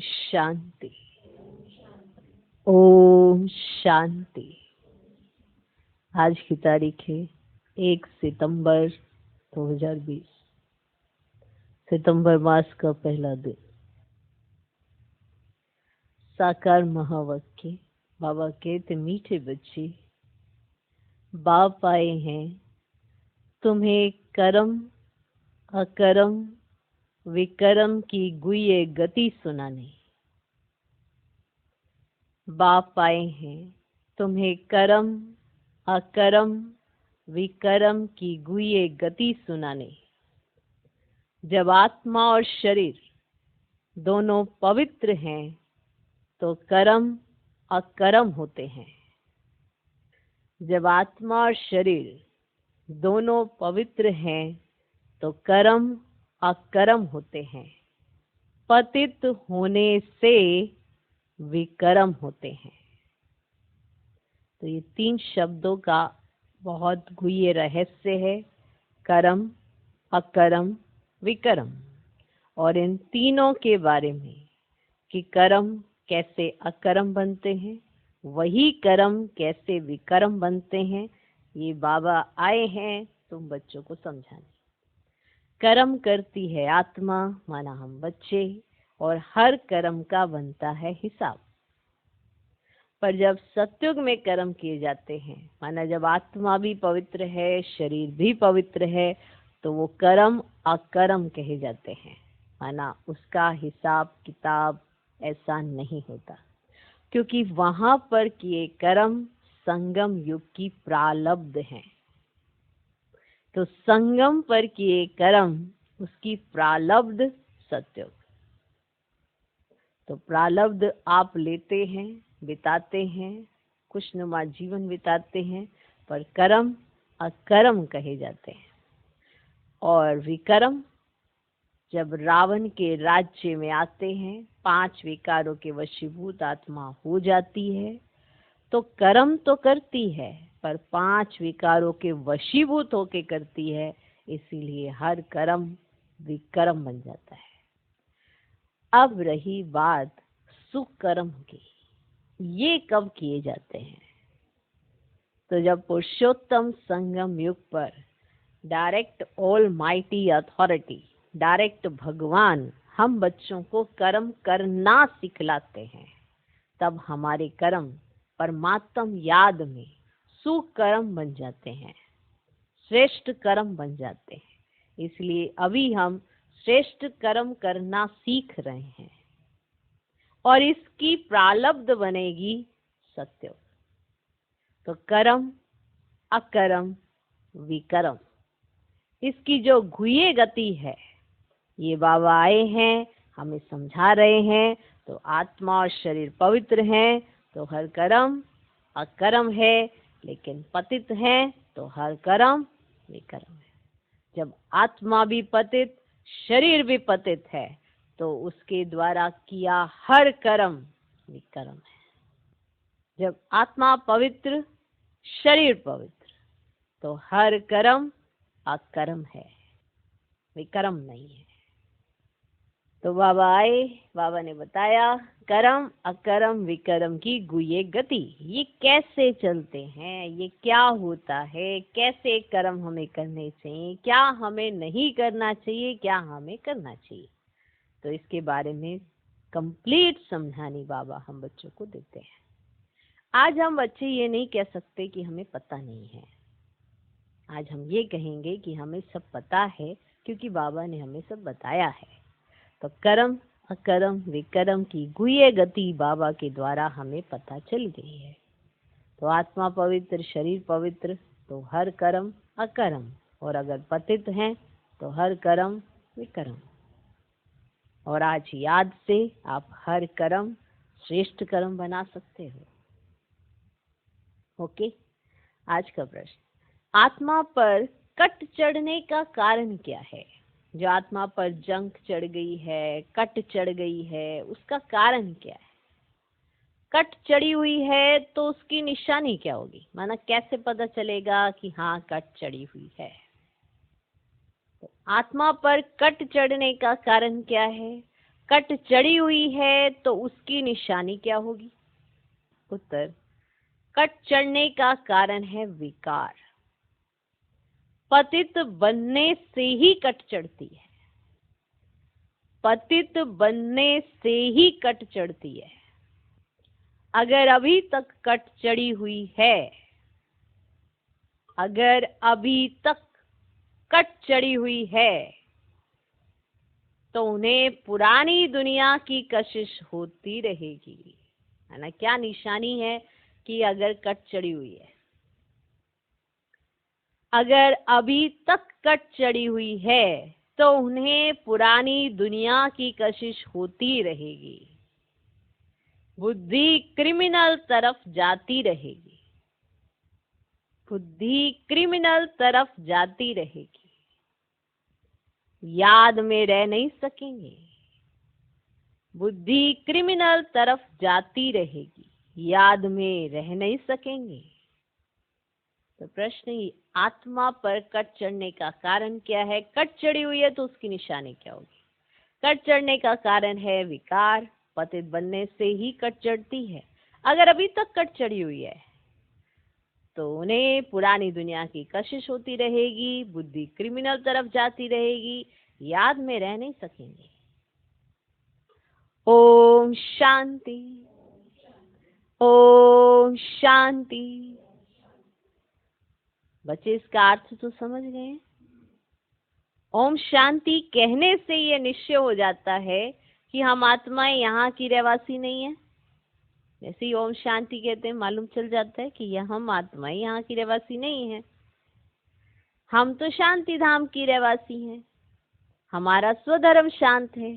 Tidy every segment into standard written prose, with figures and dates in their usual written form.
शांति। ओम शांति। आज की तारीख है 1 सितंबर 2020, सितंबर मास का पहला दिन। साकार महावाक्य। बाबा कहते, मीठे बच्चे, बाप आए हैं तुम्हें कर्म अकर्म विकर्म की गुह्य गति सुनाने। बाप आए हैं तुम्हें कर्म अकर्म विकर्म की गुह्य गति सुनाने। जब आत्मा और शरीर दोनों पवित्र हैं तो कर्म अकर्म होते हैं। जब आत्मा और शरीर दोनों पवित्र हैं तो कर्म अकर्म होते हैं। पतित होने से विकर्म होते हैं। तो ये 3 शब्दों का बहुत गुह्य रहस्य है, कर्म अकर्म विकर्म। और इन तीनों के बारे में कि कर्म कैसे अकर्म बनते हैं, वही कर्म कैसे विकर्म बनते हैं, ये बाबा आए हैं तुम बच्चों को समझाने। कर्म करती है आत्मा, माना हम बच्चे, और हर कर्म का बनता है हिसाब। पर जब सतयुग में कर्म किए जाते हैं, माना जब आत्मा भी पवित्र है, शरीर भी पवित्र है, तो वो कर्म अकर्म कहे जाते हैं। माना उसका हिसाब किताब ऐसा नहीं होता, क्योंकि वहां पर किए कर्म संगम युग की प्रारब्ध हैं। तो संगम पर किए कर्म उसकी प्रारब्ध सत्युग। तो प्रारब्ध आप लेते हैं, बिताते हैं, खुशनुमा जीवन बिताते हैं, पर कर्म अकर्म कहे जाते हैं। और विकर्म जब रावण के राज्य में आते हैं, 5 विकारों के वशीभूत आत्मा हो जाती है, तो कर्म तो करती है पर 5 विकारों के वशीभूत होके करती है, इसीलिए हर कर्म विकर्म बन जाता है। अब रही बात सुख कर्म की, ये कब किए जाते हैं? तो जब पुरुषोत्तम संगम युग पर direct all mighty authority, direct भगवान हम बच्चों को कर्म करना सिखलाते हैं, तब हमारे कर्म परमात्म याद में सुकर्म बन जाते हैं, श्रेष्ठ कर्म बन जाते हैं। इसलिए अभी हम श्रेष्ठ कर्म करना सीख रहे हैं और इसकी प्रारब्ध बनेगी सत्य। तो कर्म अकर्म विकर्म, इसकी जो गुह्य गति है, ये बाबा आए हैं हमें समझा रहे हैं। तो आत्मा और शरीर पवित्र हैं तो हर कर्म अकर्म है, लेकिन पतित हैं तो हर कर्म विकर्म है। जब आत्मा भी पतित, शरीर भी पतित है, तो उसके द्वारा किया हर कर्म विकर्म है। जब आत्मा पवित्र, शरीर पवित्र, तो हर कर्म अकर्म है, विकर्म नहीं है। तो बाबा आए, बाबा ने बताया कर्म अकर्म विकर्म की गुह्य गति, ये कैसे चलते हैं, ये क्या होता है, कैसे कर्म हमें करने चाहिए, क्या हमें नहीं करना चाहिए, क्या हमें करना चाहिए। तो इसके बारे में कंप्लीट समझानी बाबा हम बच्चों को देते हैं। आज हम बच्चे ये नहीं कह सकते कि हमें पता नहीं है। आज हम ये कहेंगे कि हमें सब पता है, क्योंकि बाबा ने हमें सब बताया है। तो कर्म अकर्म विकर्म की गुह्य गति बाबा के द्वारा हमें पता चल गई है। तो आत्मा पवित्र, शरीर पवित्र, तो हर कर्म अकर्म, और अगर पतित हैं तो हर कर्म विकर्म। और आज याद से आप हर कर्म श्रेष्ठ कर्म बना सकते हो। ओके, आज का प्रश्न, आत्मा पर कट चढ़ने का कारण क्या है? जो आत्मा पर जंग चढ़ गई है, कट चढ़ गई है, उसका कारण क्या है? कट चढ़ी हुई है तो उसकी निशानी क्या होगी? माना कैसे पता चलेगा कि हाँ कट चढ़ी हुई है? तो आत्मा पर कट चढ़ने का कारण क्या है? कट चढ़ी हुई है तो उसकी निशानी क्या होगी? उत्तर, कट चढ़ने का कारण है विकार। पतित बनने से ही कट चढ़ती है, पतित बनने से ही कट चढ़ती है। अगर अभी तक कट चढ़ी हुई है, अगर अभी तक कट चढ़ी हुई है, तो उन्हें पुरानी दुनिया की कशिश होती रहेगी। है ना? क्या निशानी है कि अगर कट चढ़ी हुई है? अगर अभी तक कट चढ़ी हुई है तो उन्हें पुरानी दुनिया की कशिश होती रहेगी। बुद्धि क्रिमिनल तरफ जाती रहेगी, बुद्धि क्रिमिनल तरफ जाती रहेगी। याद में रह नहीं सकेंगे, बुद्धि क्रिमिनल तरफ जाती रहेगी, याद में रह नहीं सकेंगे। तो प्रश्न ही, आत्मा पर कट चढ़ने का कारण क्या है? कट चढ़ी हुई है तो उसकी निशानी क्या होगी? कट चढ़ने का कारण है विकार। पतित बनने से ही कट चढ़ती है। अगर अभी तक कट चढ़ी हुई है तो उन्हें पुरानी दुनिया की कशिश होती रहेगी, बुद्धि क्रिमिनल तरफ जाती रहेगी, याद में रह नहीं सकेंगे। ओम शांति, ओम शांति। बच्चे, इसका अर्थ तो समझ गए? ओम शांति कहने से यह निश्चय हो जाता है कि हम आत्माएं यहाँ की रहवासी नहीं है। जैसे ही ओम शांति कहते हैं मालूम चल जाता है कि यह हम आत्माएं यहाँ की रहवासी नहीं है, हम तो शांति धाम की रहवासी हैं। हमारा स्वधर्म शांत है।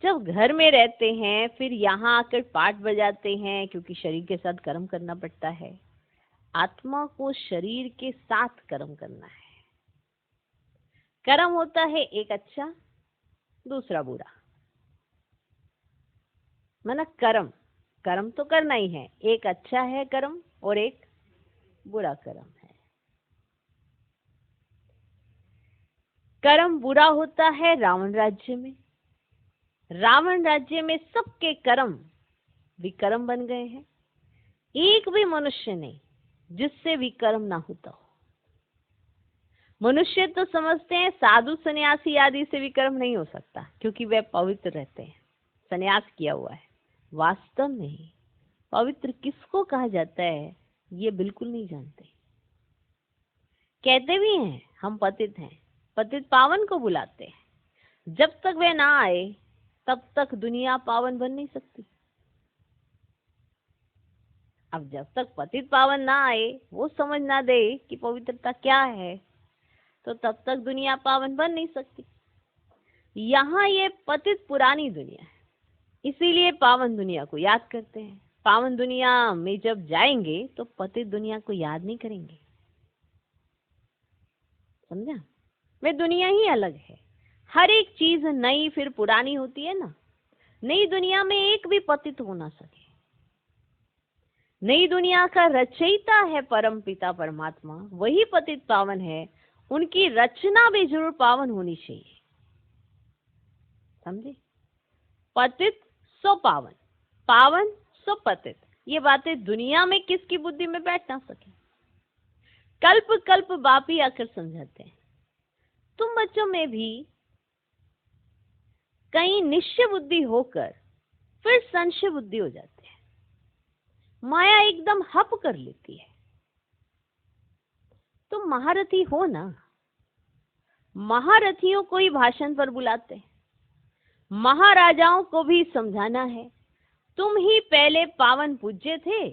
जब घर में रहते हैं फिर यहाँ आकर पाठ बजाते हैं, क्योंकि शरीर के साथ कर्म करना पड़ता है। आत्मा को शरीर के साथ कर्म करना है। कर्म होता है एक अच्छा, दूसरा बुरा। माना कर्म, कर्म तो करना ही है। एक अच्छा है कर्म और एक बुरा कर्म है। कर्म बुरा होता है रावण राज्य में। रावण राज्य में सबके कर्म विकर्म बन गए हैं। एक भी मनुष्य नहीं जिससे विकर्म ना होता हो। मनुष्य तो समझते हैं साधु सन्यासी आदि से विकर्म नहीं हो सकता, क्योंकि वे पवित्र रहते हैं, सन्यास किया हुआ है। वास्तव में पवित्र किसको कहा जाता है ये बिल्कुल नहीं जानते। कहते भी हैं हम पतित हैं, पतित पावन को बुलाते हैं। जब तक वे ना आए तब तक दुनिया पावन बन नहीं सकती। अब जब तक पतित पावन ना आए, वो समझ ना दे कि पवित्रता क्या है, तो तब तक दुनिया पावन बन नहीं सकती। यहाँ ये पतित पुरानी दुनिया है, इसीलिए पावन दुनिया को याद करते हैं। पावन दुनिया में जब जाएंगे तो पतित दुनिया को याद नहीं करेंगे। समझा? वे दुनिया ही अलग है। हर एक चीज नई फिर पुरानी होती है ना। नई दुनिया में एक भी पतित हो ना सके। नई दुनिया का रचयिता है परम पिता परमात्मा, वही पतित पावन है। उनकी रचना भी जरूर पावन होनी चाहिए। समझे? पतित सो पावन, पावन सो पतित। ये बातें दुनिया में किसकी बुद्धि में बैठ ना सके। कल्प कल्प बाप ही आकर समझाते हैं। तुम बच्चों में भी कहीं निश्चय बुद्धि होकर फिर संशय बुद्धि हो जाती है। माया एकदम हप कर लेती है। तुम महारथी हो ना, महारथियों को ही भाषण पर बुलाते हैं, महाराजाओं को भी समझाना है। तुम ही पहले पावन पूज्य थे,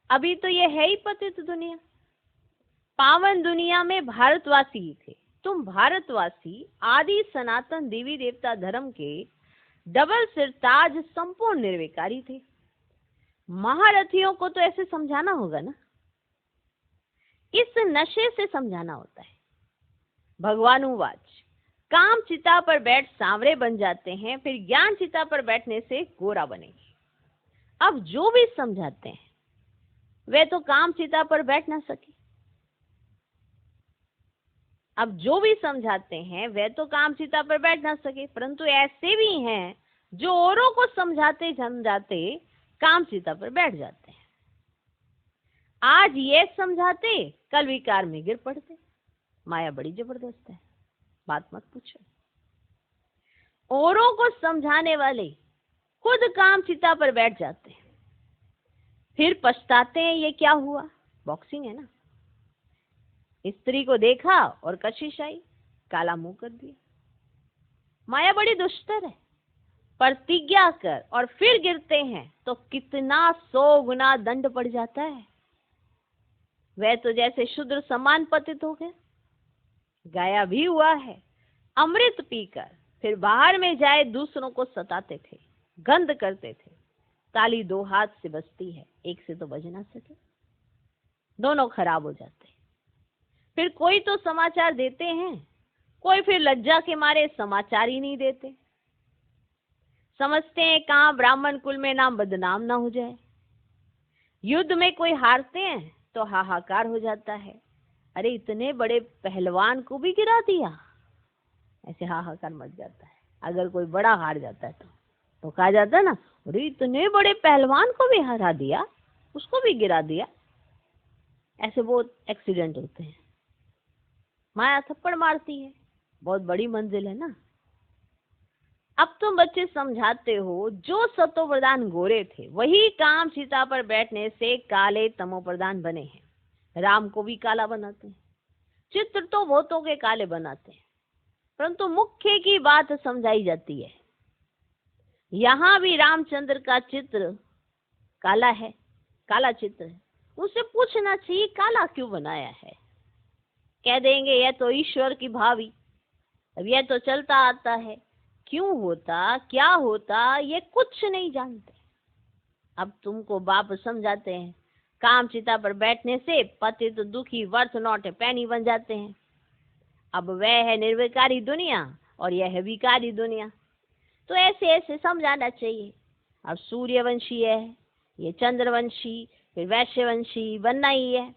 अभी तो ये है ही पतित दुनिया। पावन दुनिया में भारतवासी ही थे। तुम भारतवासी आदि सनातन देवी देवता धर्म के डबल सिरताज संपूर्ण निर्विकारी थे। महारथियों को तो ऐसे समझाना होगा ना, इस नशे से समझाना होता है। भगवानुवाच, काम चिता पर बैठ सांवरे बन जाते हैं, फिर ज्ञान चिता पर बैठने से गोरा बनेंगे। अब जो भी समझाते हैं वे तो काम चिता पर बैठ ना सके। अब जो भी समझाते हैं वे तो काम चिता पर बैठ ना सके, परंतु ऐसे भी हैं जो औरों को समझाते समझाते कामचिता पर बैठ जाते हैं। आज ये समझाते, कल विकार में गिर पड़ते। माया बड़ी जबरदस्त है, बात मत पूछो। औरों को समझाने वाले खुद कामचिता पर बैठ जाते हैं, फिर पछताते हैं ये क्या हुआ। बॉक्सिंग है ना, स्त्री को देखा और कशिश आई, काला मुंह कर दिया। माया बड़ी दुष्टर है, प्रतिज्ञा कर और फिर गिरते हैं तो कितना 100 गुना दंड पड़ जाता है। वह तो जैसे शूद्र समान पतित हो गए। गाया भी हुआ है, अमृत पीकर फिर बाहर में जाए दूसरों को सताते थे, गंध करते थे। ताली 2 हाथ से बजती है, एक से तो बज ना सके, दोनों खराब हो जाते हैं। फिर कोई तो समाचार देते हैं, कोई फिर लज्जा के मारे समाचार ही नहीं देते। समझते हैं कहाँ ब्राह्मण कुल में नाम बदनाम ना हो जाए। युद्ध में कोई हारते हैं तो हाहाकार हो जाता है, अरे इतने बड़े पहलवान को भी गिरा दिया, ऐसे हाहाकार मच जाता है। अगर कोई बड़ा हार जाता है तो कहा जाता है ना, अरे इतने बड़े पहलवान को भी हरा दिया, उसको भी गिरा दिया। ऐसे बहुत एक्सीडेंट होते हैं। माया थप्पड़ मारती है, बहुत बड़ी मंजिल है ना। अब तुम बच्चे समझाते हो जो सतो प्रधान गोरे थे वही काम सीता पर बैठने से काले तमो प्रधान बने हैं। राम को भी काला बनाते हैं, चित्र तो बहुतों के काले बनाते हैं, परंतु मुख्य की बात समझाई जाती है। यहाँ भी रामचंद्र का चित्र काला है, काला चित्र है। उससे पूछना चाहिए काला क्यों बनाया है। कह देंगे यह तो ईश्वर की भावी, अब यह तो चलता आता है, क्यों होता क्या होता ये कुछ नहीं जानते। अब तुमको बाप समझाते हैं काम चिता पर बैठने से पतित दुखी वर्थ नॉट पैनी बन जाते हैं। अब वह है निर्विकारी दुनिया और यह है विकारी दुनिया, तो ऐसे ऐसे समझाना चाहिए। अब सूर्यवंशी है, ये चंद्रवंशी, फिर वैश्यवंशी बनना ही है।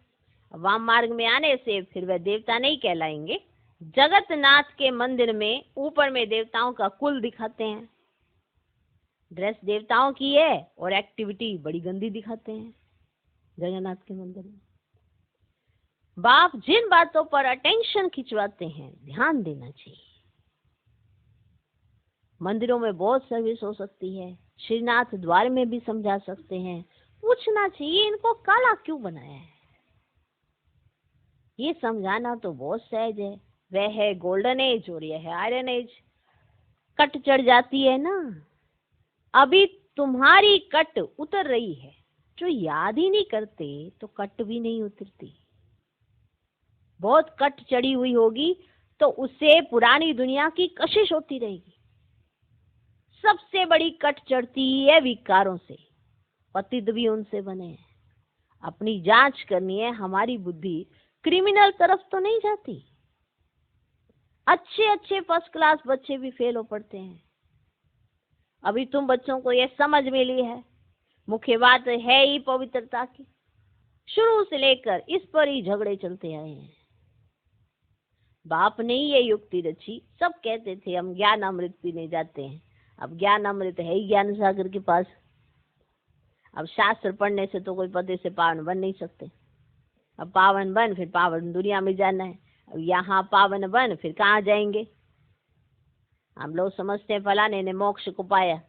वाम मार्ग में आने से फिर वह देवता नहीं कहलाएंगे। जगतनाथ के मंदिर में ऊपर में देवताओं का कुल दिखाते हैं, ड्रेस देवताओं की है और एक्टिविटी बड़ी गंदी दिखाते हैं जगन्नाथ के मंदिर में। बाप जिन बातों पर अटेंशन खिंचवाते हैं ध्यान देना चाहिए। मंदिरों में बहुत सर्विस हो सकती है, श्रीनाथ द्वार में भी समझा सकते हैं। पूछना चाहिए इनको काला क्यों बनाया है। ये समझाना तो बहुत सहज है, वह है गोल्डन एज और यह है आयरन एज। कट चढ़ जाती है ना, अभी तुम्हारी कट उतर रही है, जो याद ही नहीं करते तो कट भी नहीं उतरती। बहुत कट चढ़ी हुई होगी तो उससे पुरानी दुनिया की कशिश होती रहेगी। सबसे बड़ी कट चढ़ती है विकारों से, पतित भी उनसे बने हैं। अपनी जांच करनी है, हमारी बुद्धि क्रिमिनल तरफ तो नहीं जाती। अच्छे अच्छे फर्स्ट क्लास बच्चे भी फेल हो पड़ते हैं। अभी तुम बच्चों को यह समझ मिली है, मुख्य बात है ही पवित्रता की। शुरू से लेकर इस पर ही झगड़े चलते आए हैं। बाप ने ये युक्ति रची, सब कहते थे हम ज्ञान अमृत पीने जाते हैं। अब ज्ञान अमृत है ही ज्ञान सागर के पास। अब शास्त्र पढ़ने से तो कोई पति से पावन बन नहीं सकते। अब पावन बन फिर पावन दुनिया में जाना है। अब यहाँ पावन बन फिर कहाँ जाएंगे। हम लोग समझते हैं फलाने ने मोक्ष को पाया,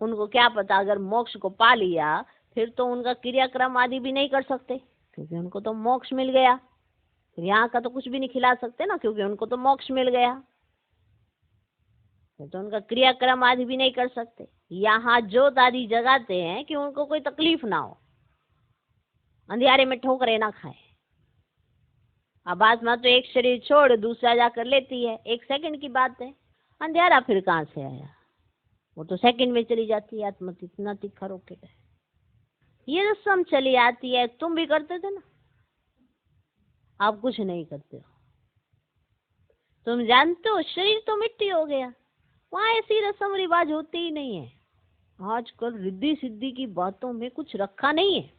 उनको क्या पता अगर मोक्ष को पा लिया फिर तो उनका क्रियाक्रम आदि भी नहीं कर सकते, क्योंकि उनको तो मोक्ष मिल गया। फिर यहाँ का तो कुछ भी नहीं खिला सकते ना, क्योंकि उनको तो मोक्ष मिल गया। तो उनका क्रियाक्रम आदि भी नहीं कर सकते। यहाँ जोत आदि जगाते हैं कि उनको कोई तकलीफ ना हो, अंधियारे में ठोकरे ना खाए। अब आत्मा तो एक शरीर छोड़ दूसरा जाकर लेती है, 1 सेकंड की बात है। अंधियारा फिर कहाँ से आया, वो तो सेकंड में चली जाती है। आत्मा इतना तीखा रॉकेट है। ये रस्म चली आती है, तुम भी करते थे ना, आप कुछ नहीं करते हो। तुम जानते हो शरीर तो मिट्टी हो गया, वहां ऐसी रस्म रिवाज होती ही नहीं है। आजकल रिद्धि सिद्धि की बातों में कुछ रखा नहीं है।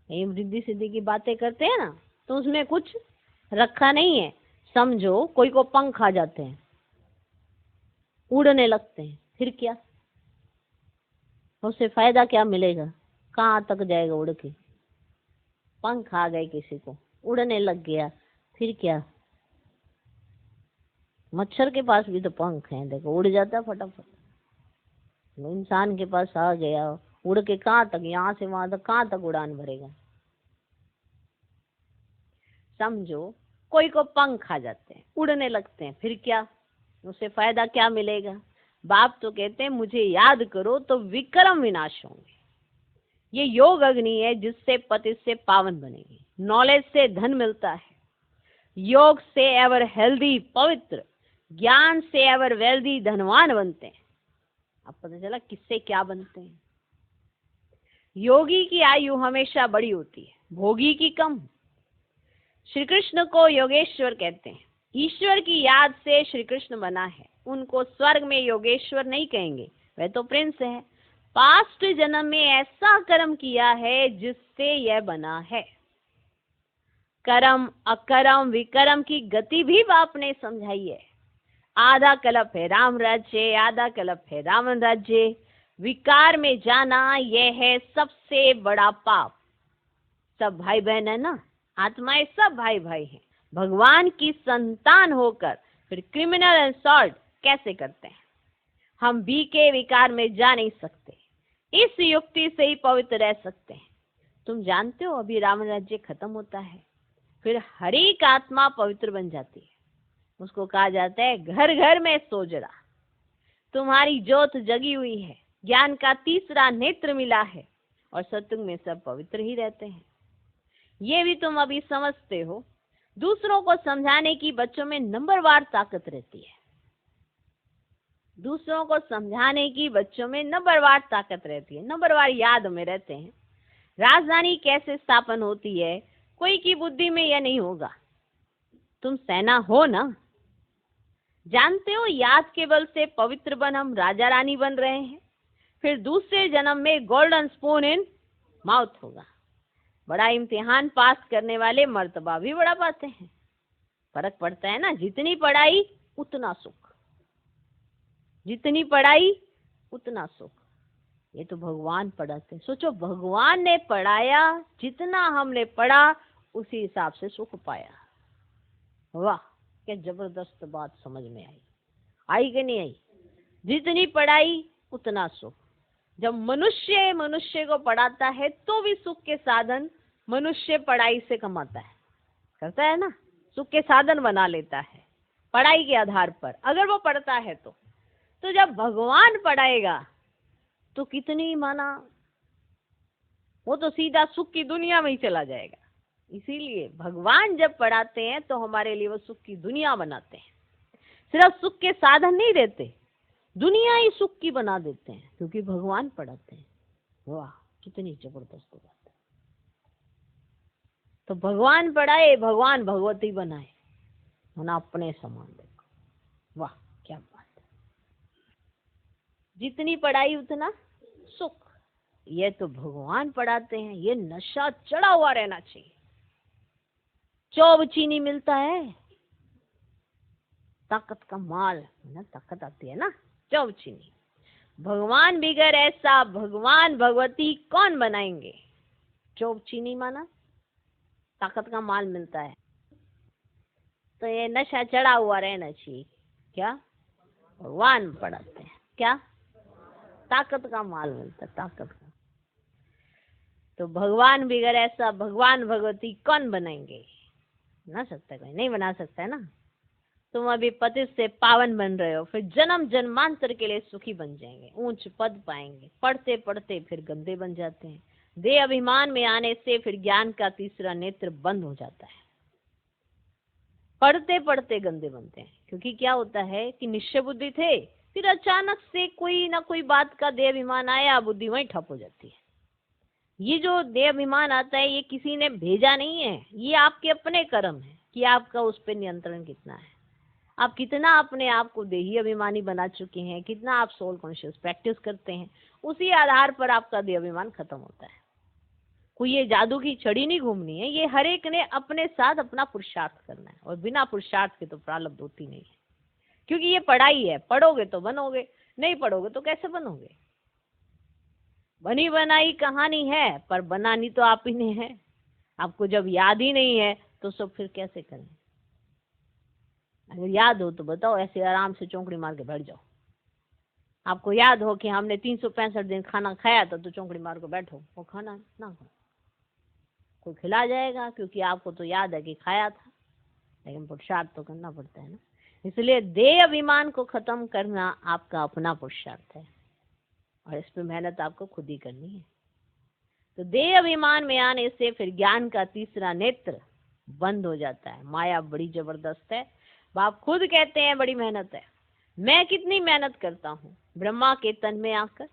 ये रिद्धि सिद्धि की बातें करते हैं ना, तो उसमें कुछ रखा नहीं है। समझो कोई को पंख आ जाते हैं, उड़ने लगते हैं, फिर क्या? उससे फायदा क्या मिलेगा? कहाँ तक जाएगा उड़ के? पंख आ गए किसी को, उड़ने लग गया, फिर क्या? मच्छर के पास भी तो पंख हैं, देखो उड़ जाता फटाफट। इंसान के पास आ गया, उड़ के कहाँ तक, यहाँ से वहां तक कहाँ तक उड़ान भरेगा? समझो, कोई को पंख आ जाते हैं, उड़ने लगते हैं, फिर क्या? उससे फायदा क्या मिलेगा? बाप तो कहते हैं मुझे याद करो तो विक्रम विनाश होंगे। ये योग अग्नि है जिससे पतित से पावन बनेंगे। नॉलेज से धन मिलता है, योग से एवर हेल्दी पवित्र, ज्ञान से एवर वेल्दी धनवान बनते हैं। अब पता चला किससे क्या बनते हैं। योगी की आयु हमेशा बड़ी होती है, भोगी की कम। श्री कृष्ण को योगेश्वर कहते हैं। ईश्वर की याद से श्री कृष्ण बना है। उनको स्वर्ग में योगेश्वर नहीं कहेंगे, वह तो प्रिंस है। पास्ट जन्म में ऐसा कर्म किया है जिससे यह बना है। कर्म अकर्म विकर्म की गति भी बाप ने समझाई है। आधा कल्प है राम राज्य, आधा कल्प है रावण राज्य। विकार में जाना यह है सबसे बड़ा पाप। सब भाई बहन है ना, आत्माएं सब भाई भाई हैं। भगवान की संतान होकर फिर क्रिमिनल असॉल्ट कैसे करते हैं? हम भी के विकार में जा नहीं सकते। इस युक्ति से ही पवित्र रह सकते हैं। तुम जानते हो अभी रावण राज्य खत्म होता है, फिर हर एक आत्मा पवित्र बन जाती है। उसको कहा जाता है घर घर में सोजड़ा। तुम्हारी ज्योत जगी हुई है, ज्ञान का तीसरा नेत्र मिला है और सत्संग में सब पवित्र ही रहते हैं। ये भी तुम अभी समझते हो। दूसरों को समझाने की बच्चों में नंबरवार ताकत रहती है। दूसरों को समझाने की बच्चों में नंबरवार ताकत रहती है, नंबरवार याद में रहते हैं। राजधानी कैसे स्थापन होती है, कोई की बुद्धि में यह नहीं होगा। तुम सेना हो ना, जानते हो याद के बल से पवित्र बन हम राजा रानी बन रहे हैं। फिर दूसरे जन्म में गोल्डन स्पून इन माउथ होगा। बड़ा इम्तिहान पास करने वाले मर्तबा भी बड़ा पाते हैं। फर्क पड़ता है ना, जितनी पढ़ाई उतना सुख, जितनी पढ़ाई उतना सुख। ये तो भगवान पढ़ाते हैं। सोचो, भगवान ने पढ़ाया, जितना हमने पढ़ा उसी हिसाब से सुख पाया। वाह, क्या जबरदस्त बात समझ में आई। आई कि नहीं आई? जितनी पढ़ाई उतना सुख। जब मनुष्य मनुष्य को पढ़ाता है तो भी सुख के साधन मनुष्य पढ़ाई से कमाता है, करता है ना, सुख के साधन बना लेता है पढ़ाई के आधार पर, अगर वो पढ़ता है तो जब भगवान पढ़ाएगा तो कितनी माना, वो तो सीधा सुख की दुनिया में ही चला जाएगा। इसीलिए भगवान जब पढ़ाते हैं तो हमारे लिए वो सुख की दुनिया बनाते हैं। सिर्फ सुख के साधन नहीं देते, दुनिया ही सुख की बना देते हैं, क्योंकि भगवान पढ़ाते हैं। वाह, कितनी जबरदस्त बात है। तो भगवान पढ़ाए, भगवान भगवती बनाए, ना अपने समान देखो। वाह, क्या बात है। जितनी पढ़ाई उतना सुख। ये तो भगवान पढ़ाते हैं। ये नशा चढ़ा हुआ रहना चाहिए। चौब चीनी मिलता है, ताकत का माल ना, ताकत आती है ना, चौब चीनी। भगवान बिगर ऐसा भगवान भगवती कौन बनाएंगे? चौब चीनी माना ताकत का माल मिलता है। तो ये नशा चढ़ा हुआ रहना चाहिए। क्या? भगवान पढ़ाते हैं, क्या ताकत का माल मिलता है, ताकत का। तो भगवान बिगर ऐसा भगवान भगवती कौन बनाएंगे? बना सकता है कोई? नहीं बना सकता है ना। तुम अभी पति से पावन बन रहे हो, फिर जन्म जन्मांतर के लिए सुखी बन जाएंगे, ऊंच पद पाएंगे। पढ़ते पढ़ते फिर गंदे बन जाते हैं। देह अभिमान में आने से फिर ज्ञान का तीसरा नेत्र बंद हो जाता है। पढ़ते पढ़ते गंदे बनते हैं, क्योंकि क्या होता है कि निश्चय बुद्धि थे, फिर अचानक से कोई ना कोई बात का देह अभिमान आया, बुद्धि वहीं ठप हो जाती है। ये जो देह अभिमान आता है ये किसी ने भेजा नहीं है, ये आपके अपने कर्म है कि आपका उस पर नियंत्रण कितना है। आप कितना अपने आप को देही अभिमानी बना चुके हैं, कितना आप सोल कॉन्शियस प्रैक्टिस करते हैं, उसी आधार पर आपका देह अभिमान खत्म होता है। कोई ये जादू की छड़ी नहीं घूमनी है, ये हर एक ने अपने साथ अपना पुरुषार्थ करना है, और बिना पुरुषार्थ के तो प्रारब्ध होती नहीं है। क्योंकि ये पढ़ाई है, पढ़ोगे तो बनोगे, नहीं पढ़ोगे तो कैसे बनोगे। बनी बनाई कहानी है, पर बनानी तो आप ही ने है। आपको जब याद ही नहीं है तो सब फिर कैसे करें। अगर याद हो तो बताओ, ऐसे आराम से चौंकड़ी मार के बैठ जाओ। आपको याद हो कि हमने 365 दिन खाना खाया था, तो चौंकड़ी मार के बैठो, वो खाना ना खाओ, कोई खिला जाएगा, क्योंकि आपको तो याद है कि खाया था, लेकिन पुरुषार्थ तो करना पड़ता है ना। इसलिए देह अभिमान को खत्म करना आपका अपना पुरुषार्थ है, और इस पे मेहनत आपको खुद ही करनी है। तो देह अभिमान में आने से फिर ज्ञान का तीसरा नेत्र बंद हो जाता है। माया बड़ी जबरदस्त है, बाप खुद कहते हैं बड़ी मेहनत है। मैं कितनी मेहनत करता हूँ ब्रह्मा के तन में आकर।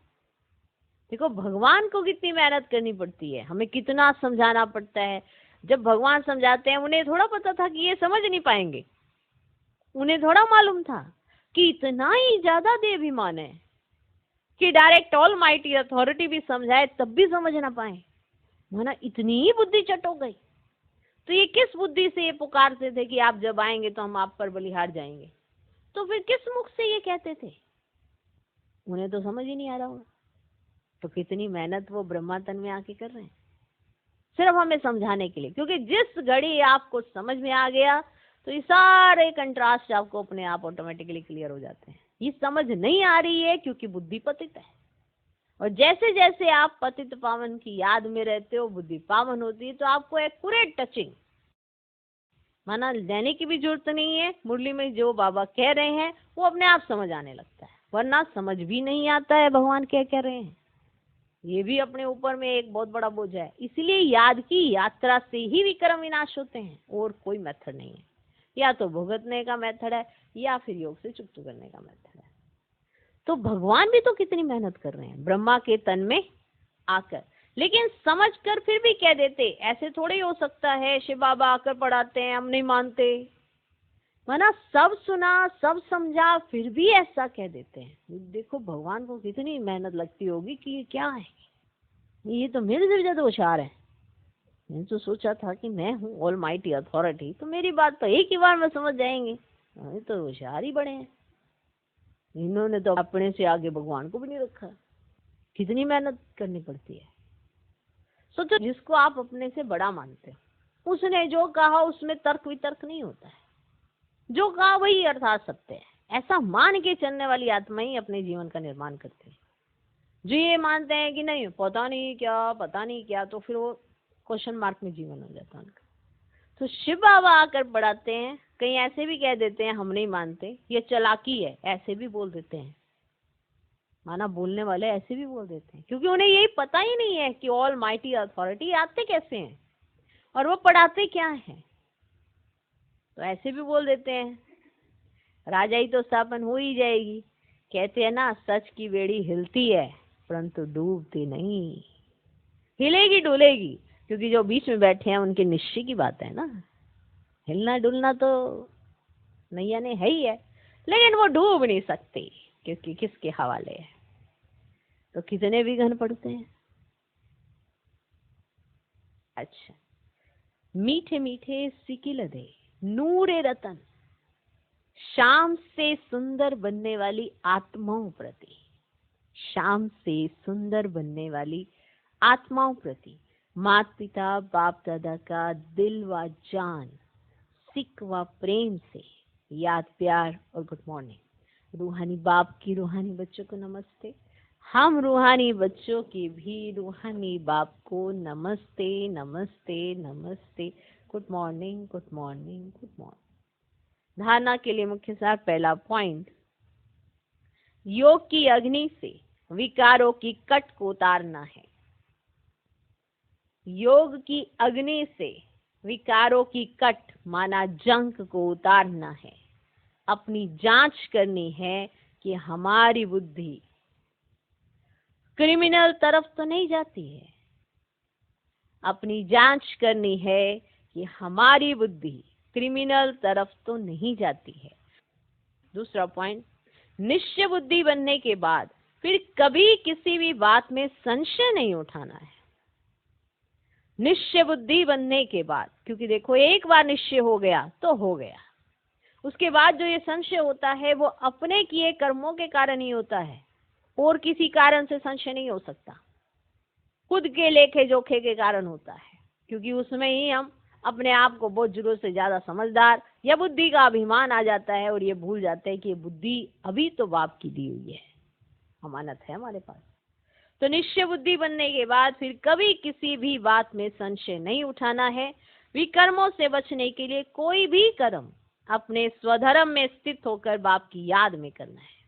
देखो भगवान को कितनी मेहनत करनी पड़ती है, हमें कितना समझाना पड़ता है। जब भगवान समझाते हैं, उन्हें थोड़ा पता था कि ये समझ नहीं पाएंगे, उन्हें थोड़ा मालूम था कि इतना ही ज्यादा देह अभिमान है कि डायरेक्ट ऑल माइटी अथॉरिटी भी समझाए तब भी समझ ना पाए, माना इतनी ही बुद्धि चट हो गई। तो ये किस बुद्धि से ये पुकारते थे कि आप जब आएंगे तो हम आप पर बलिहार जाएंगे, तो फिर किस मुख से ये कहते थे, उन्हें तो समझ ही नहीं आ रहा होगा। तो कितनी मेहनत वो ब्रह्मा तन में आके कर रहे हैं, सिर्फ हमें समझाने के लिए। क्योंकि जिस घड़ी आपको समझ में आ गया तो ये सारे कंट्रास्ट आपको अपने आप ऑटोमेटिकली क्लियर हो जाते हैं। ये समझ नहीं आ रही है क्योंकि बुद्धि पतित है, और जैसे जैसे आप पतित पावन की याद में रहते हो, बुद्धि पावन होती है, तो आपको एक्यूरेट टचिंग माना लेने की भी जरूरत नहीं है। मुरली में जो बाबा कह रहे हैं वो अपने आप समझ आने लगता है, वरना समझ भी नहीं आता है भगवान क्या कह रहे हैं। ये भी अपने ऊपर में एक बहुत बड़ा बोझ है। इसलिए याद की यात्रा से ही विक्रम विनाश होते हैं, और कोई मेथड नहीं है। या तो भुगतने का मेथड है, या फिर योग से चुप्त करने का मेथड है। तो भगवान भी तो कितनी मेहनत कर रहे हैं ब्रह्मा के तन में आकर, लेकिन समझकर फिर भी कह देते। ऐसे थोड़े ही हो सकता है शिव बाबा आकर पढ़ाते हैं, हम नहीं मानते, माना सब सुना सब समझा फिर भी ऐसा कह देते हैं। देखो भगवान को कितनी मेहनत लगती होगी कि ये क्या है, ये तो मेरे से ज्यादा होशियार है। मैंने तो सोचा था कि मैं हूँ ऑल माइटी अथॉरिटी, तो मेरी बात तो एक ही बार में समझ जाएंगे, ये तो होशियार ही बड़े हैं। इन्होंने तो अपने से आगे भगवान को भी नहीं रखा। कितनी मेहनत करनी पड़ती है। सोचो जिसको आप अपने से बड़ा मानते हो, उसने जो कहा उसमें तर्क वितर्क नहीं होता है, जो कहा वही अर्थात सत्य है। ऐसा मान के चलने वाली आत्मा ही अपने जीवन का निर्माण करती है। जो ये मानते हैं कि नहीं पता नहीं क्या पता नहीं क्या, तो फिर वो क्वेश्चन मार्क में जीवन हो जाता है उनका। तो शिव बाबा आकर पढ़ाते हैं, कहीं ऐसे भी कह देते हैं हम नहीं मानते, ये चालाकी है, ऐसे भी बोल देते हैं। माना बोलने वाले ऐसे भी बोल देते हैं, क्योंकि उन्हें यही पता ही नहीं है कि ऑल माइटी अथॉरिटी आते कैसे हैं और वो पढ़ाते क्या हैं। तो ऐसे भी बोल देते हैं, राजाई तो स्थापन हो ही जाएगी। कहते हैं ना, सच की बेड़ी हिलती है परंतु डूबती नहीं। हिलेगी डुलेगी, क्योंकि जो बीच में बैठे हैं उनके निश्चय की बात है ना। हिलना डुलना तो नैया ने है ही है, लेकिन वो डूब नहीं सकती क्योंकि किसके हवाले है। तो कितने भी घन पड़ते हैं। अच्छा, मीठे मीठे सिकिल दे नूरे रतन, शाम से सुंदर बनने वाली आत्माओं प्रति, शाम से सुंदर बनने वाली आत्माओं प्रति माता पिता बाप दादा का दिल व जान सिक व प्रेम से याद प्यार और गुड मॉर्निंग। रूहानी बाप की रूहानी बच्चों को नमस्ते। हम रूहानी बच्चों की भी रूहानी बाप को नमस्ते नमस्ते नमस्ते। Good morning good morning good morning. धारणा के लिए मुख्य सार पहला पॉइंट, योग की अग्नि से विकारों की कट को उतारना है। योग की अग्नि से विकारों की कट माना जंक को उतारना है। अपनी जांच करनी है कि हमारी बुद्धि क्रिमिनल तरफ तो नहीं जाती है। अपनी जांच करनी है कि हमारी बुद्धि क्रिमिनल तरफ तो नहीं जाती है। दूसरा पॉइंट, निश्चय बुद्धि बनने के बाद फिर कभी किसी भी बात में संशय नहीं उठाना है। निश्चय बुद्धि बनने के बाद, क्योंकि देखो एक बार निश्चय हो गया तो हो गया, उसके बाद जो ये संशय होता है वो अपने किए कर्मों के कारण ही होता है, और किसी कारण से संशय नहीं हो सकता। खुद के लेखे जोखे के कारण होता है, क्योंकि उसमें ही हम अपने आप को बहुत जरूरत से ज्यादा समझदार या बुद्धि का अभिमान आ जाता है, और ये भूल जाते हैं कि ये बुद्धि अभी तो बाप की दी हुई है, अमानत है हमारे पास। तो निश्चय बुद्धि बनने के बाद फिर कभी किसी भी बात में संशय नहीं उठाना है। विकर्मों से बचने के लिए कोई भी कर्म अपने स्वधर्म में स्थित होकर बाप की याद में करना है।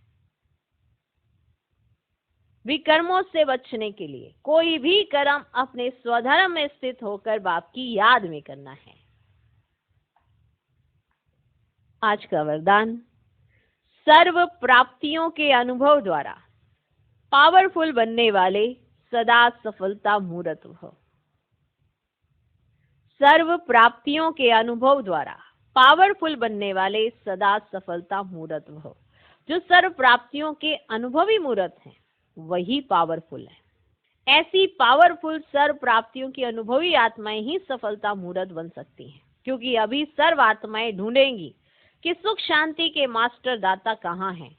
विकर्मों से बचने के लिए कोई भी कर्म अपने स्वधर्म में स्थित होकर बाप की याद में करना है। आज का वरदान, सर्व प्राप्तियों के अनुभव द्वारा पावरफुल बनने वाले सदा सफलता मूर्त भव। सर्व प्राप्तियों के अनुभव द्वारा पावरफुल बनने वाले सदा सफलता मूर्त भव। जो सर्व प्राप्तियों के अनुभवी मूर्त हैं वही पावरफुल है। ऐसी पावरफुल सर्व प्राप्तियों की अनुभवी आत्माएं ही सफलता मूर्त बन सकती हैं, क्योंकि अभी सर्व आत्माएं ढूंढेंगी कि सुख शांति के मास्टर दाता कहाँ हैं।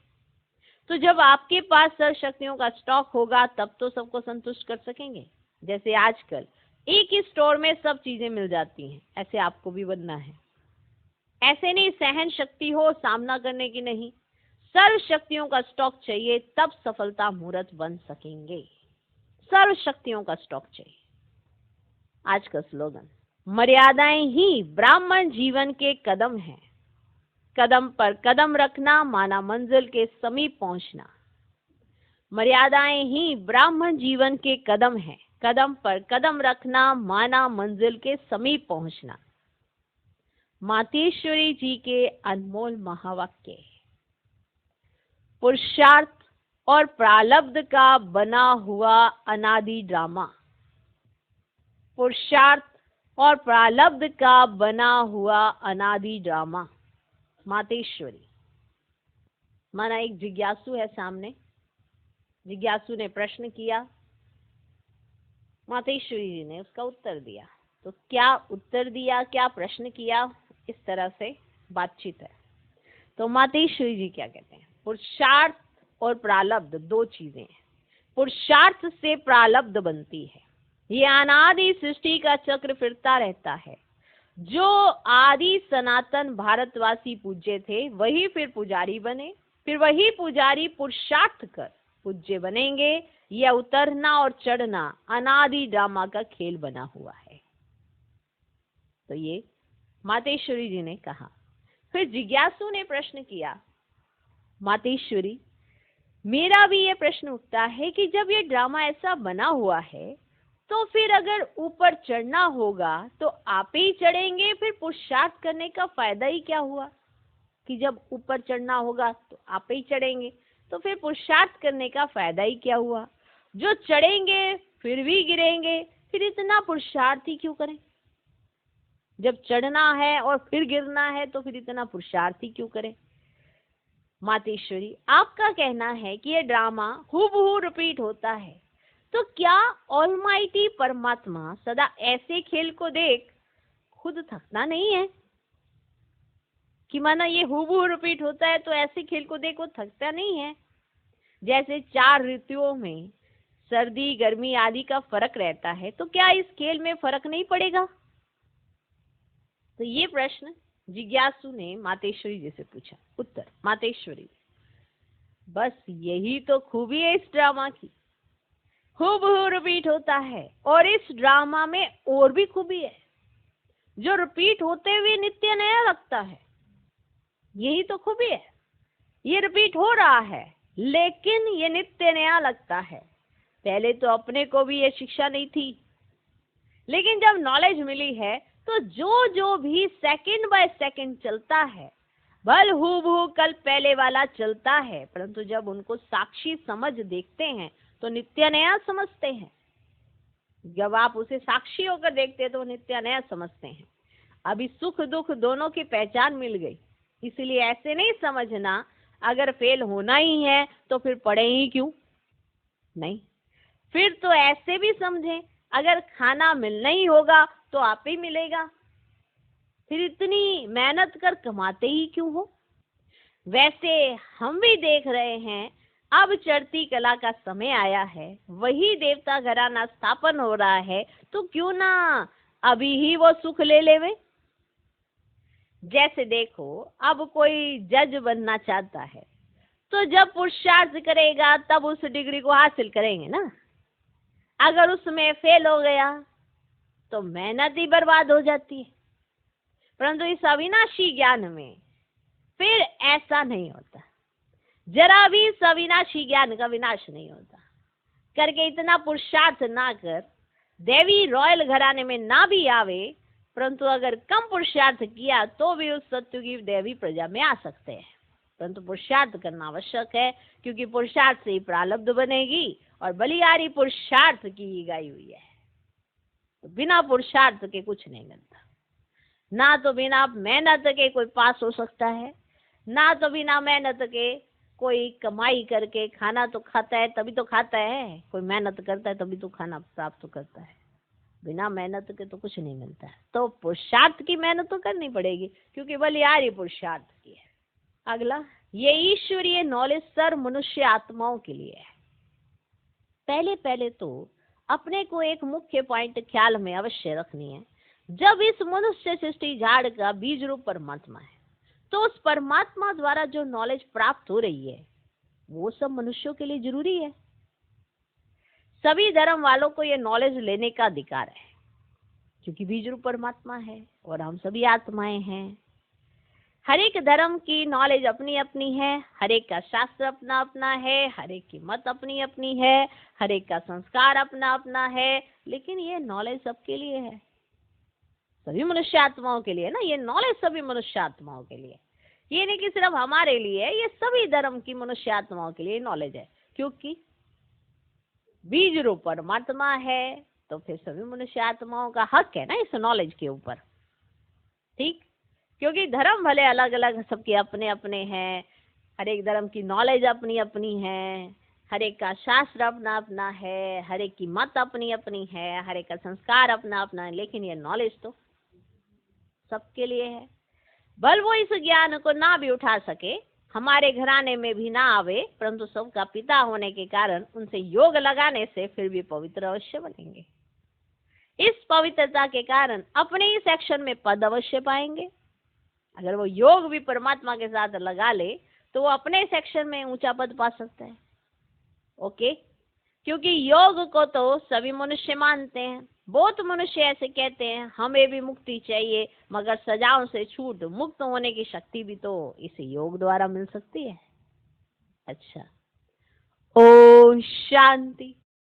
तो जब आपके पास सर्व शक्तियों का स्टॉक होगा तब तो सबको संतुष्ट कर सकेंगे। जैसे आजकल एक ही स्टोर में सब चीजें मिल जाती हैं, ऐसे आपको भी बनना है। ऐसे नहीं सहन शक्ति हो सामना करने की, नहीं, सर्व शक्तियों का स्टॉक चाहिए, तब सफलता मूर्त बन सकेंगे। सर्व शक्तियों का स्टॉक चाहिए। आज का स्लोगन, मर्यादाएं ही ब्राह्मण जीवन के कदम हैं, कदम पर कदम रखना माना मंजिल के समीप पहुंचना। मर्यादाएं ही ब्राह्मण जीवन के कदम हैं, कदम पर कदम रखना माना मंजिल के समीप पहुंचना। मातेश्वरी जी के अनमोल महावाक्य। पुरुषार्थ और प्रारब्ध का बना हुआ अनादि ड्रामा। पुरुषार्थ और प्रारब्ध का बना हुआ अनादि ड्रामा। मातेश्वरी माना एक जिज्ञासु है सामने, जिज्ञासु ने प्रश्न किया, मातेश्वरी जी ने उसका उत्तर दिया। तो क्या उत्तर दिया, क्या प्रश्न किया, इस तरह से बातचीत है। तो मातेश्वरी जी क्या कहते हैं, पुरुषार्थ और प्रारब्ध दो चीजें हैं। पुरुषार्थ से प्रारब्ध बनती है, ये अनादि सृष्टि का चक्र फिरता रहता है। जो आदि सनातन भारतवासी पूज्य थे वही फिर पुजारी बने, फिर वही पुजारी पुरुषार्थ कर पूज्य बनेंगे। यह उतरना और चढ़ना अनादि ड्रामा का खेल बना हुआ है। तो ये मातेश्वरी जी ने कहा। फिर जिज्ञासु ने प्रश्न किया, मातेश्वरी मेरा भी ये प्रश्न उठता है कि जब ये ड्रामा ऐसा बना हुआ है तो फिर अगर ऊपर चढ़ना होगा तो आप ही चढ़ेंगे, फिर पुरुषार्थ करने का फायदा ही क्या हुआ? कि जब ऊपर चढ़ना होगा तो आप ही चढ़ेंगे, तो फिर पुरुषार्थ करने का फायदा ही क्या हुआ? जो चढ़ेंगे फिर भी गिरेंगे, फिर इतना पुरुषार्थ ही क्यों करें? जब चढ़ना है और फिर गिरना है तो फिर इतना पुरुषार्थ ही क्यों करें? मातेश्वरी आपका कहना है कि ये ड्रामा हूबहू रिपीट होता है, तो क्या ऑलमाइटी परमात्मा सदा ऐसे खेल को देख खुद थकता नहीं है? कि माना ये हूबहू रिपीट होता है तो ऐसे खेल को देख वो थकता नहीं है? जैसे 4 ऋतुओं में सर्दी गर्मी आदि का फर्क रहता है, तो क्या इस खेल में फर्क नहीं पड़ेगा? तो ये प्रश्न जिज्ञासु ने मातेश्वरी जी से पूछा। उत्तर, मातेश्वरी बस यही तो खूबी है इस ड्रामा की, हूबहू रिपीट होता है। और इस ड्रामा में और भी खूबी है, जो रिपीट होते हुए नित्य नया लगता है। यही तो खूबी है, ये रिपीट हो रहा है लेकिन ये नित्य नया लगता है। पहले तो अपने को भी ये शिक्षा नहीं थी, लेकिन जब नॉलेज मिली है तो जो जो भी सेकंड बाय सेकंड चलता है, भल हूबहू कल पहले वाला चलता है, परंतु जब उनको साक्षी समझ देखते हैं तो नित्य नया समझते हैं। जब आप उसे साक्षी होकर देखते हैं तो नित्य नया समझते हैं। अभी सुख दुख दोनों की पहचान मिल गई, इसलिए ऐसे नहीं समझना अगर फेल होना ही है तो फिर पढ़े ही क्यों? नहीं, फिर तो ऐसे भी समझें अगर खाना मिलना ही होगा तो आप ही मिलेगा। फिर इतनी मेहनत कर कमाते ही क्यों हो? वैसे हम भी देख रहे हैं, अब चढ़ती कला का समय आया है, वही देवता घराना स्थापन हो रहा है, तो क्यों ना अभी ही वो सुख ले लेवे। जैसे देखो, अब कोई जज बनना चाहता है तो जब पुरुषार्थ करेगा तब उस डिग्री को हासिल करेंगे ना। अगर उसमें फेल हो गया तो मेहनत ही बर्बाद हो जाती है। परंतु इस अविनाशी ज्ञान में फिर ऐसा नहीं होता, जरा भी इस अविनाशी ज्ञान का विनाश नहीं होता। करके इतना पुरुषार्थ ना कर देवी रॉयल घराने में ना भी आवे, परंतु अगर कम पुरुषार्थ किया तो भी उस सत्य की देवी प्रजा में आ सकते हैं। परंतु पुरुषार्थ करना आवश्यक है, क्योंकि पुरुषार्थ से ही प्रारब्ध बनेगी और बलिहारी पुरुषार्थ की ही गाई हुई है। तो बिना पुरुषार्थ के कुछ नहीं बनता। ना तो बिना मेहनत के कोई पास हो सकता है, ना तो बिना मेहनत के कोई कमाई करके खाना तो खाता है, तभी तो खाता है। कोई मेहनत करता है तभी तो खाना प्राप्त करता है। बिना मेहनत के तो कुछ नहीं मिलता है। तो पुरुषार्थ की मेहनत तो करनी पड़ेगी, क्योंकि बलिहारी पुरुषार्थ की है। अगला, ये ईश्वरीय नॉलेज सर मनुष्य आत्माओं के लिए है। पहले पहले तो अपने को एक मुख्य पॉइंट ख्याल में अवश्य रखनी है। जब इस मनुष्य सृष्टि झाड़ का बीज रूप परमात्मा है, तो उस परमात्मा द्वारा जो नॉलेज प्राप्त हो रही है वो सब मनुष्यों के लिए जरूरी है। सभी धर्म वालों को ये नॉलेज लेने का अधिकार है, क्योंकि बीज रूप परमात्मा है और हम सभी आत्माएं हैं। हर एक धर्म की नॉलेज अपनी अपनी है, हर एक का शास्त्र अपना अपना है, हर एक की मत अपनी अपनी है, हर एक का संस्कार अपना अपना है, लेकिन ये नॉलेज सबके लिए है, सभी मनुष्य आत्माओं के लिए ना। ये नॉलेज सभी मनुष्य आत्माओं के लिए, ये नहीं कि सिर्फ हमारे लिए है, ये सभी धर्म की मनुष्य आत्माओं के लिए नॉलेज है। क्योंकि बीज रूप परमात्मा है तो फिर सभी मनुष्य आत्माओं का हक है ना इस नॉलेज के ऊपर। ठीक, क्योंकि धर्म भले अलग अलग सबके अपने अपने हैं, हर एक धर्म की नॉलेज अपनी अपनी है, हर एक का शास्त्र अपना अपना है, हर एक की मत अपनी अपनी है, हर एक का संस्कार अपना अपना है, लेकिन ये नॉलेज तो सबके लिए है। बल वो इस ज्ञान को ना भी उठा सके, हमारे घराने में भी ना आवे, परंतु सबका पिता होने के कारण उनसे योग लगाने से फिर भी पवित्र अवश्य बनेंगे। इस पवित्रता के कारण अपने ही सेक्शन में पद अवश्य पाएंगे। अगर वो योग भी परमात्मा के साथ लगा ले तो वो अपने सेक्शन में ऊंचा पद पा सकता है। ओके, क्योंकि योग को तो सभी मनुष्य मानते हैं। बहुत मनुष्य ऐसे कहते हैं हमें भी मुक्ति चाहिए, मगर सजाओं से छूट मुक्त होने की शक्ति भी तो इस योग द्वारा मिल सकती है। अच्छा, ओम शांति।